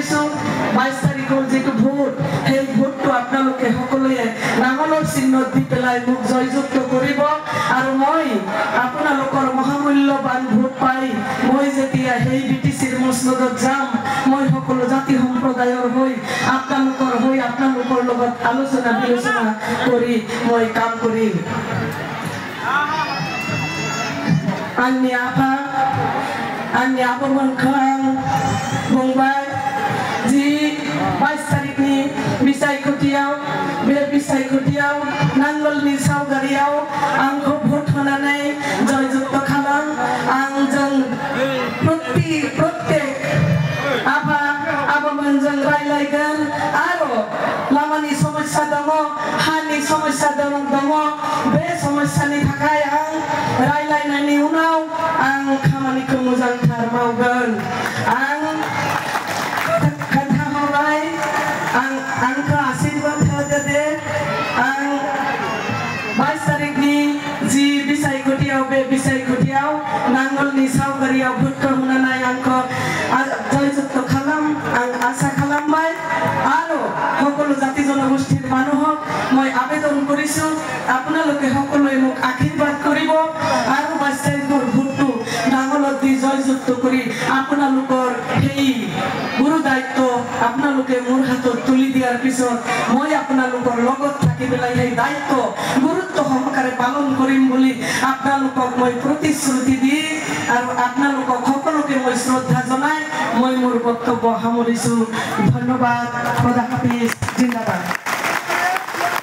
কৰিছোঁ 22 তাৰিখৰ যেটো ভোট সেই ভোটটো আপোনালোকে সকলোৱে নাঙলৰ চিহ্নত দি পেলাই মোক জয়যুক্ত কৰিব আৰু মই আপোনালোকৰ মহামূল্যবান ভোট পাই মই যেতিয়া সেই বিটিচিৰ মছনদত যাম মই সকলো জাতি সম্প্ৰদায়ৰ হৈ আপোনালোকৰ লগত আলোচনা বিলোচনা কৰি মই কাম কৰিম आंनि आबौमोनखौ आं बुंबाय जि 22 तारिखनि बिसायख'थियाव बे बिसायख'थियाव नांगोलनि सावगारियाव आंखौ भट होनानै जयजुक्त खालाम आंजों प्रत्येक आबामोनजों रायलायगोन आरो लामानि समस्या दङ हानि समस्या दङ बे समस्यानि थाखाय आं रायलायनायनि उनाव आं खामानिखौ मोजांथार मावगोन आं खोन्थाहरबाय आंखौ आशीर्बाद होदो दे आं 22 तारिखनि जि बिसायख'थियाव बे बिसायख'थियाव नांगोलनि सावगारियाव भोटखौ होनानै आंखौ जयजुक्त खालाम आं आशा खालामबाय आरो সকলো জাতি জনগোষ্ঠীৰ মানুহক মই আবেদন কৰিছোঁ আপোনালোকে সকলোৱে মোক আশীৰ্বাদ কৰিব আৰু 22 তাৰিখৰ ভোটটো নাঙলত দি জয়যুক্ত কৰি আপোনালোকৰ সেই গুৰু দায়িত্ব আপোনালোকে মোৰ হাতত তুলি দিয়াৰ পিছত মই আপোনালোকৰ লগত থাকি পেলাই সেই দায়িত্ব গুৰুত্ব সহকাৰে পালন কৰিম বুলি আপোনালোকক মই প্ৰতিশ্ৰুতি দি আৰু আপোনালোকক সকলোকে মই শ্ৰদ্ধা জনাই মই মোৰ বক্তব্য সামৰিছোঁ ধন্যবাদ খোদা হাফিজ জিন্দাবাদ